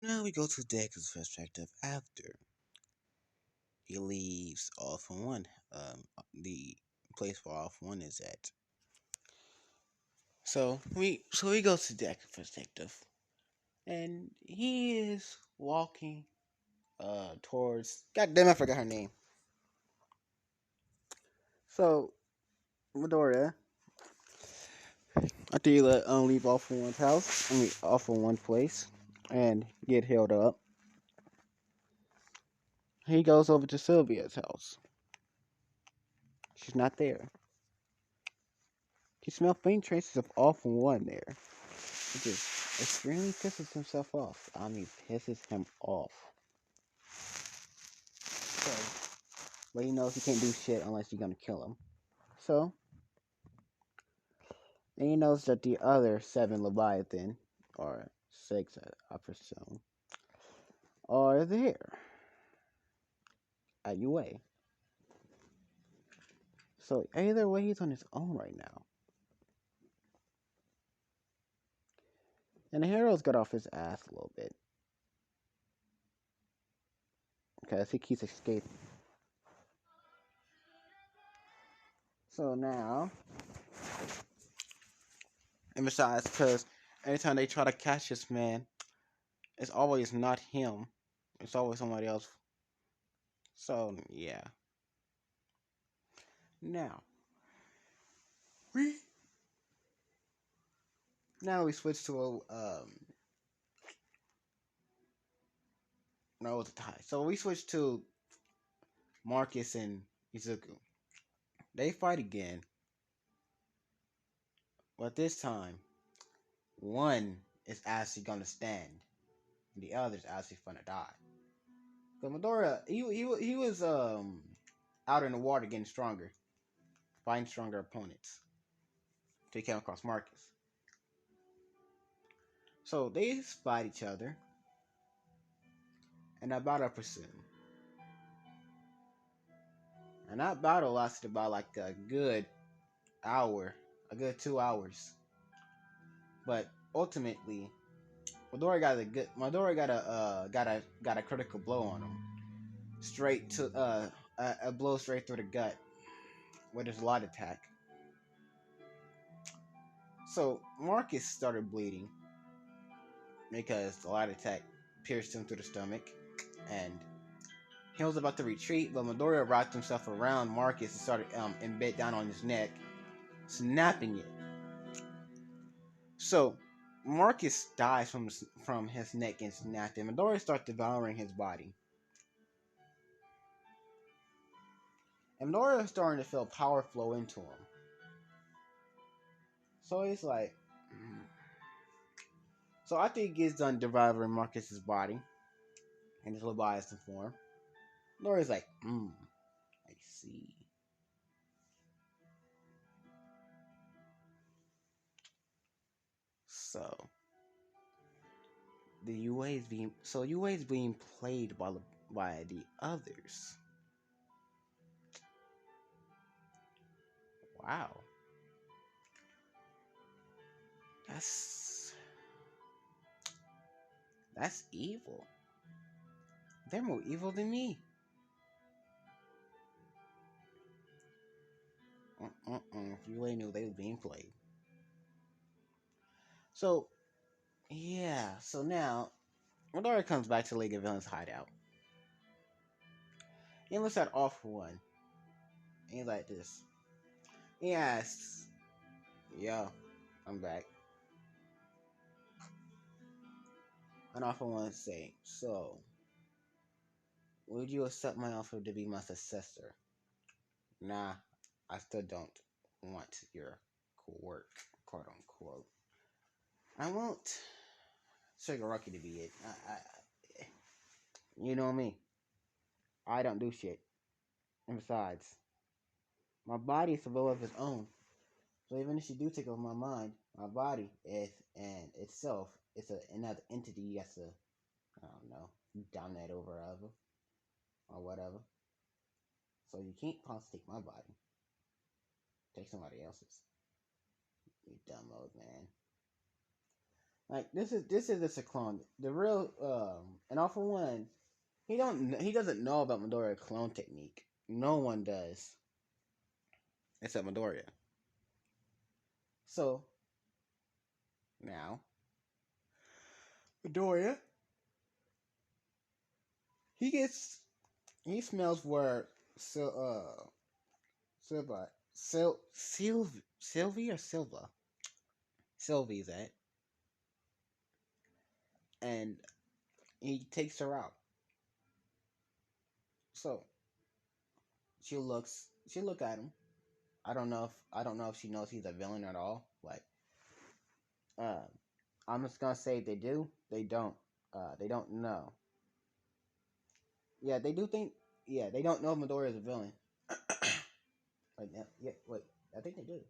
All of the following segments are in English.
Now we go to Deku's perspective after he leaves All for One, the place where All for One is at. So we go to Deku's perspective, and he is walking towards. God damn, I forgot her name. So Midoriya, after you let leave All for One's house, All for One place, and get held up, he goes over to Sylvia's house. She's not there. He smells faint traces of All for One there. It just extremely pisses himself off. I mean, pisses him off. So, but he knows he can't do shit unless you're gonna kill him. So, and he knows that the other 7 Leviathan, or 6, I presume, are there at UA. So, either way, he's on his own right now. And the hero's got off his ass a little bit. Because he keeps escaping. So now, and besides, because anytime they try to catch this man, it's always not him. It's always somebody else. So yeah. Now we we switch to a no it's a tie. So we switch to Marcus and Izuku. They fight again, but this time one is actually gonna stand, and the other is actually gonna die. So Midoriya, he was out in the water getting stronger, fighting stronger opponents. So he came across Marcus. So they fight each other, and that battle pursued. And that battle lasted about like a good hour, a good 2 hours. But ultimately, Midori got a critical blow on him, straight to a blow straight through the gut with his light attack. So Marcus started bleeding because the light attack pierced him through the stomach, and he was about to retreat, but Midoriya wrapped himself around Marcus and started and bit down on his neck, snapping it. So Marcus dies from his neck and snapped, and Midoriya starts devouring his body. And Midoriya is starting to feel power flow into him. So he's like, so after he gets done devouring Marcus's body in his Leviathan form, Midoriya's like, I see. So UA is being played by the others. Wow, that's that's evil. They're more evil than me. UA knew they were being played. So yeah, so now Midoriya comes back to League of Villains hideout. He looks at All for One. And he's like this. He asks, "Yo, I'm back." And All for One say, "So, would you accept my offer to be my successor?" Nah, I still don't want your work, quote unquote. I won't trigger Rocky to be it. You know me. I don't do shit. And besides, my body is a will of its own. So even if you do take over my mind, my body is and itself is another entity you have to, I don't know, dominate over or whatever. So you can't possibly take my body. Take somebody else's. You dumb old man. Like this is just a clone. The real and all for one, he doesn't know about Midoriya clone technique. No one does except Midoriya. So now Midoriya, he gets he smells where Silva Sylvie or Silva Sylvie's at, and he takes her out. So she look at him. I don't know if she knows he's a villain at all. But uh, I'm just gonna say they do. They don't. They don't know. Yeah, they do think. Yeah, they don't know Midoriya is a villain. Like, yeah, wait. I think they do.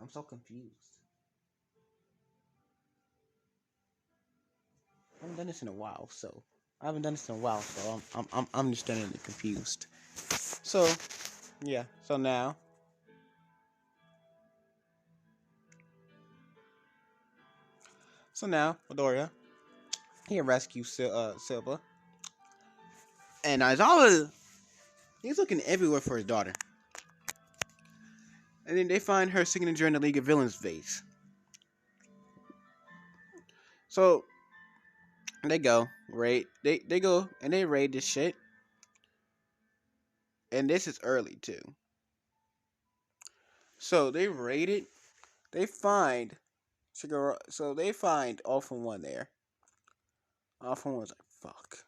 I'm so confused. I haven't done this in a while, so I'm just getting confused. So yeah. So now Midoriya he rescues Silva, and as always, he's looking everywhere for his daughter. And then they find her signature in the League of Villains vase. So they go raid. They go and they raid this shit. And this is early too. So they raid it. They find Shigeru. So they find All for One there. All for One's like, fuck.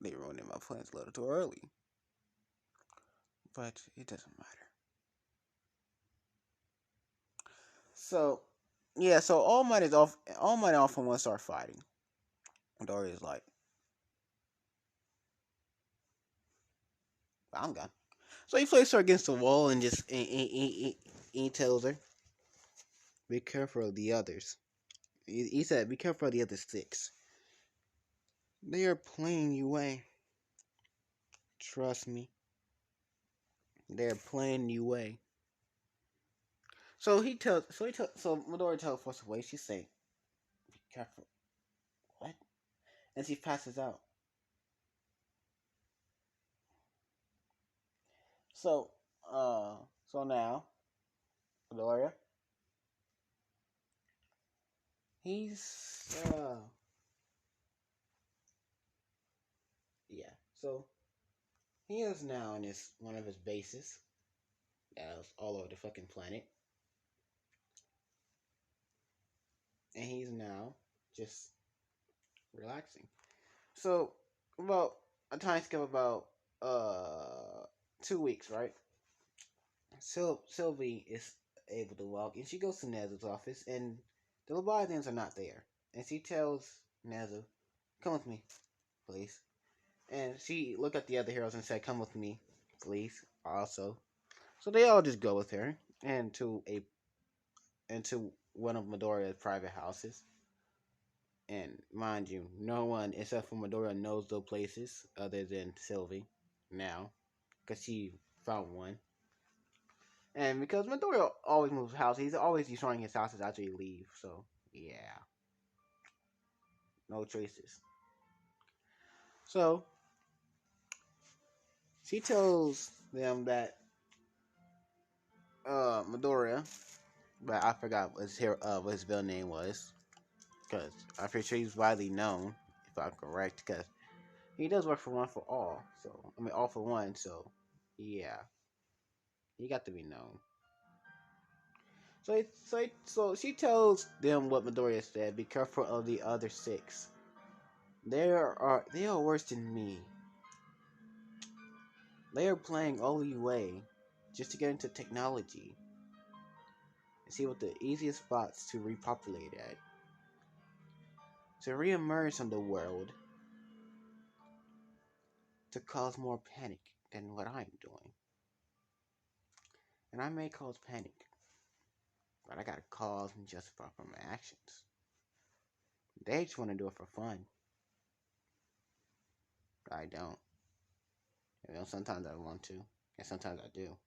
They ruined my plans a little too early. But it doesn't matter. So yeah. So All Might is off. All Might and All for One start fighting. Dory is like, I'm gone. So he places her against the wall and just he tells her, "Be careful of the others." He said, "Be careful of the other six. They are playing you away. Trust me, they are playing you away." So Midori tells Force away. She say, "Be careful." What? And she passes out. So uh, so now Midori, he's yeah. So he is now in his one of his bases. That's all over the fucking planet. And he's now just relaxing. So about a time skip about 2 weeks, right? Sylvie is able to walk, and she goes to Nezu's office, and the Leviathans are not there. And she tells Nezu, "Come with me, please." And she looked at the other heroes and said, "Come with me, please." Also, so they all just go with her into one of Midoriya's private houses. And mind you, no one except for Midoriya knows those places other than Sylvie now, because she found one. And because Midoriya always moves house, he's always destroying his houses after he leaves. So yeah, no traces. So she tells them that Midoriya, but I forgot what his real name was, because I'm pretty sure he's widely known, if I'm correct, because he does work for One for All. So I mean, All for One. So yeah, he got to be known. So she tells them what Midoriya said. Be careful of the other six. They are worse than me. They are playing only way just to get into technology and see what the easiest spots to repopulate at. To reemerge from the world to cause more panic than what I'm doing. And I may cause panic, but I gotta cause and justify for my actions. They just want to do it for fun. I don't. You know, sometimes I want to, and sometimes I do.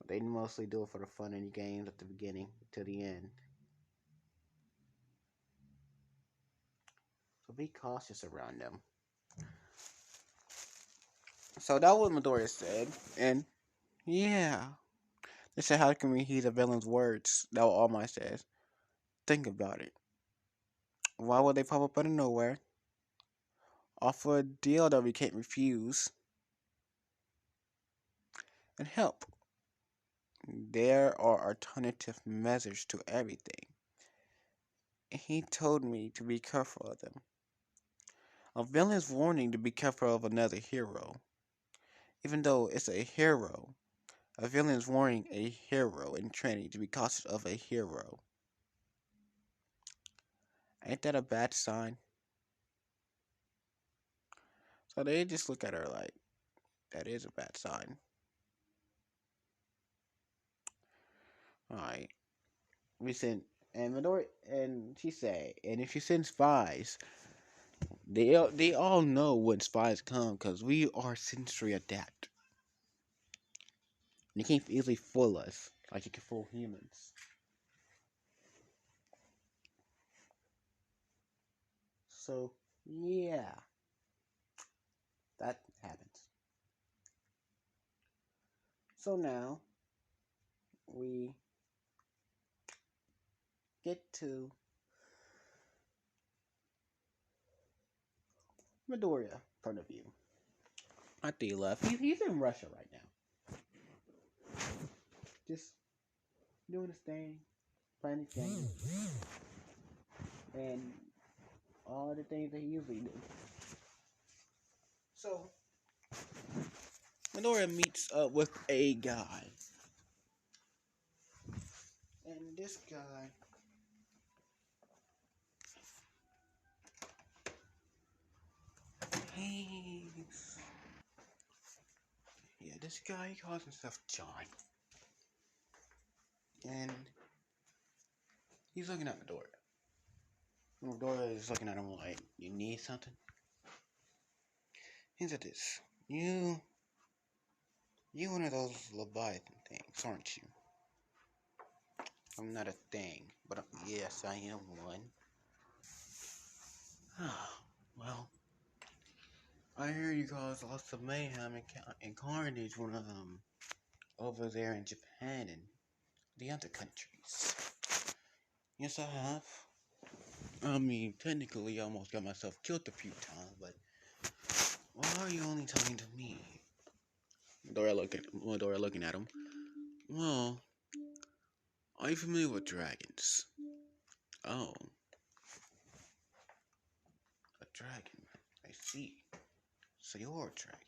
They mostly do it for the fun in the games at the beginning to the end. So be cautious around them. So that was what Midoriya said, and yeah, they said how can we heed the villain's words? That was All Might says. Think about it. Why would they pop up out of nowhere, offer a deal that we can't refuse, and help? There are alternative measures to everything. He told me to be careful of them. A villain's warning to be careful of another hero. Even though it's a hero, a villain's warning a hero in training to be cautious of a hero. Ain't that a bad sign? So they just look at her like, that is a bad sign. Alright. We sent, and Midori, and she said, and if you send spies, they all know when spies come because we are sensory adapt. You can't easily fool us like you can fool humans. So, yeah, that happens. So now we get to Midoriya point of view. After he left, he's in Russia right now, just doing his thing, playing his game, and all the things that he usually do. So Midoriya meets up with a guy, and this guy, he's this guy calls himself John, and he's looking at Midoriya. Midoriya is looking at him like, "You need something?" He said, "This, you one of those leviathan things, aren't you?" "I'm not a thing, but yes, I am one." Well, I hear you cause lots of mayhem and carnage when over there in Japan and the other countries. Yes, I have. I mean, technically, I almost got myself killed a few times, but why are you only talking to me? Midoriya looking at him. Well, are you familiar with dragons? Oh, a dragon. I see. So you're a dragon.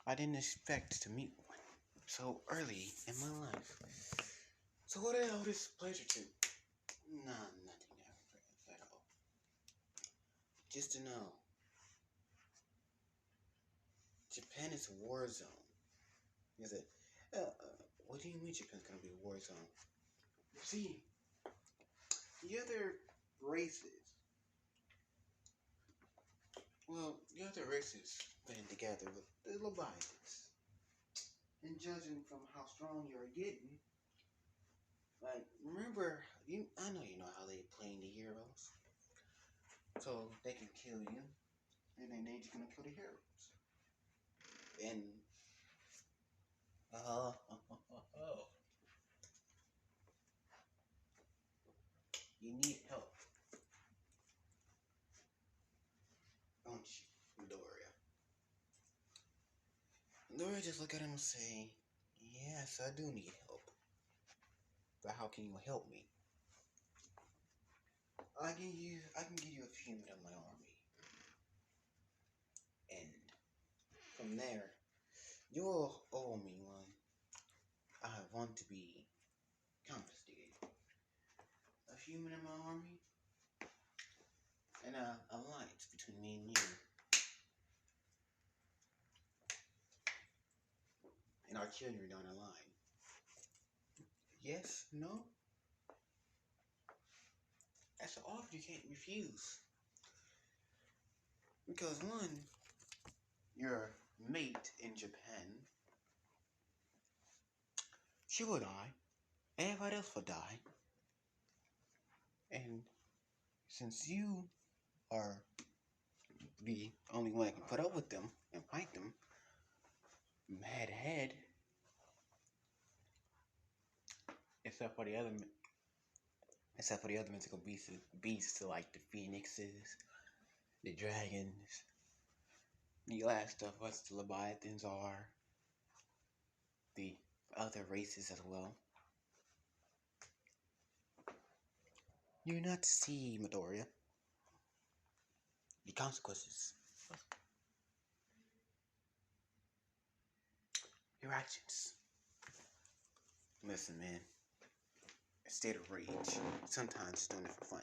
I didn't expect to meet one so early in my life. So what the hell this pleasure to? Nah, nothing at all. Just to know, Japan is a war zone. Is it? What do you mean Japan's gonna be a war zone? See, the other races, the other races band together with the Leviathans. And judging from how strong you're getting, like, remember, I know you know how they playing the heroes. So they can kill you, and then they're just gonna kill the heroes. And, you need help, don't you, Midoriya? Midoriya just look at him and say, yes, I do need help. But how can you help me? I can give you a few men of my army. And from there, you'll owe me one. I want to be confiscated. A few men of my army, and an alliance between me and you. And our children down the line. Yes? No? That's an offer you can't refuse. Because one, your mate in Japan she will die. Everybody else will die. And since you are the only one that can put up with them and fight them head to head, except for the other, mythical beasts like the phoenixes, the dragons, the last of us, the leviathans are, the other races as well. You're not to see, Midoriya, the consequences of your actions. Listen, man, a state of rage. Sometimes doing it for fun.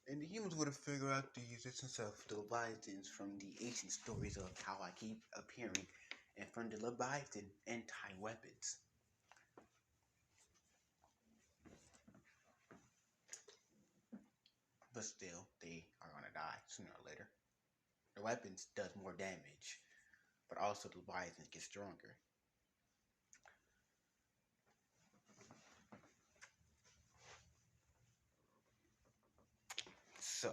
And the humans would have figured out the existence of the Leviathans from the ancient stories of how I keep appearing, and from the Leviathan anti-weapons. But still, they are gonna die sooner or later. The weapons does more damage, but also the Leviathans get stronger. So,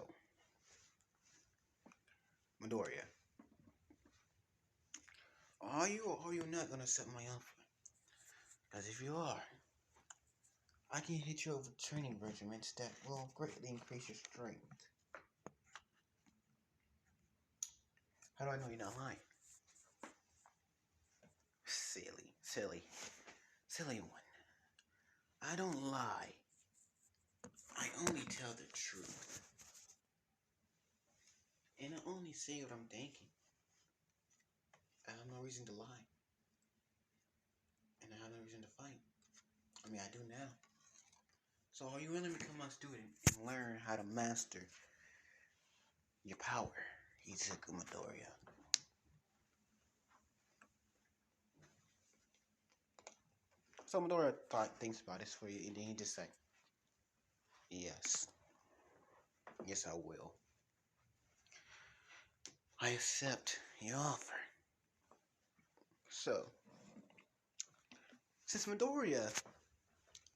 Midoriya, are you or are you not gonna set my offer? Because if you are, I can hit you over training regimens that will greatly increase your strength. How do I know you're not lying? Silly one. I don't lie. I only tell the truth. And I only say what I'm thinking. I have no reason to lie. And I have no reason to fight. I mean, I do now. So are you willing to become my student and learn how to master your power, Izuku Midoriya? So Midoriya thinks about this for you, and then he just like, yes. Yes, I will. I accept your offer. So, since Midoriya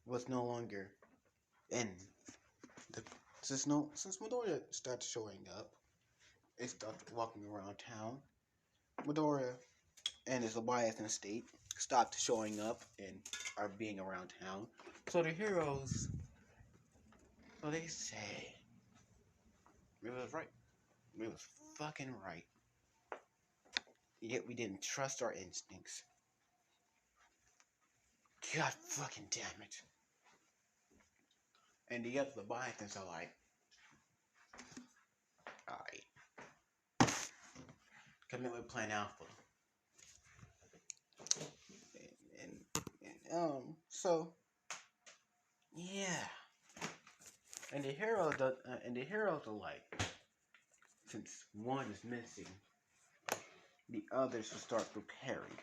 was no longer in the since Midoriya started showing up, they started walking around town. Midoriya and his Leviathan state stopped showing up and are being around town. So the heroes, so they say, we was right. We was fucking right. Yet we didn't trust our instincts. God fucking damn it. And the other Leviathans are like, alright. Commit with Plan Alpha. So yeah. And the heroes are like, since one is missing, the others will start preparing.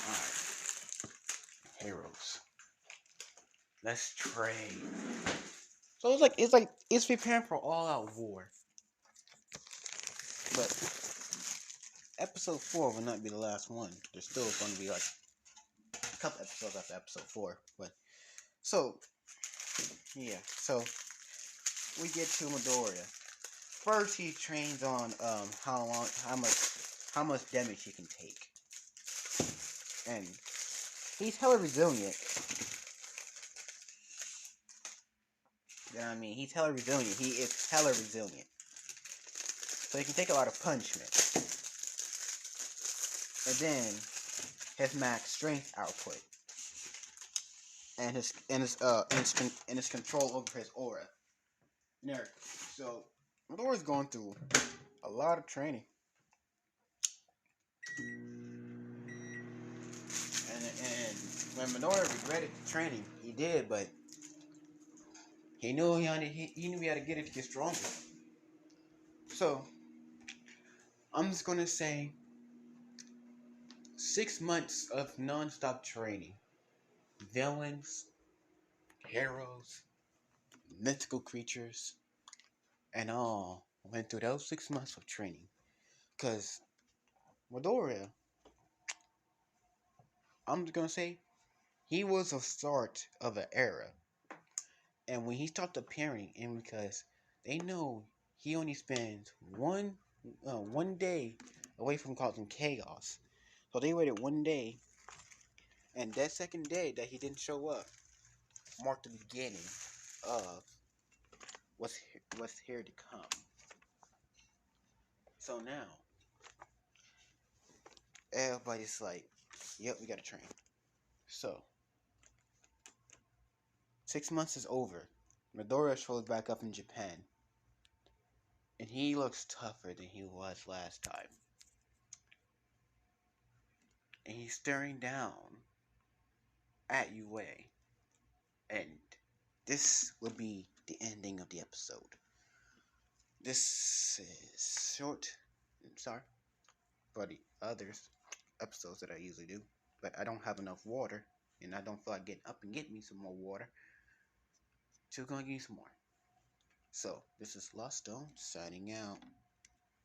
Alright. Heroes. Let's trade. So it's preparing for all out war. But episode 4 will not be the last one. There's still going to be like a couple episodes after episode 4. But so yeah, so we get to Midoriya. First, he trains on how much damage he can take, and he's hella resilient. You know what I mean? He's hella resilient. He is hella resilient, so he can take a lot of punishment. And then his max strength output, and his control over his aura. There. So Midoriya's going through a lot of training. And when Midoriya regretted the training, he did, but he knew he knew he had to get it to get stronger. So I'm just gonna say 6 months of non-stop training. Villains, heroes, mythical creatures, and all went through those 6 months of training Because Midoriya, I'm just gonna say, he was the start of an era. And when he stopped appearing, and because they know he only spends one day away from causing chaos, so they waited one day, and that second day that he didn't show up marked the beginning of what's here to come. So now everybody's like, "Yep, we got to train." So 6 months is over. Midoriya shows back up in Japan, and he looks tougher than he was last time. And he's staring down at UA. And this will be the ending of the episode. This is short. I'm sorry for the others episodes that I usually do, but I don't have enough water, and I don't feel like getting up and getting me some more water. So we're gonna give you some more. So this is Lost Stone signing out.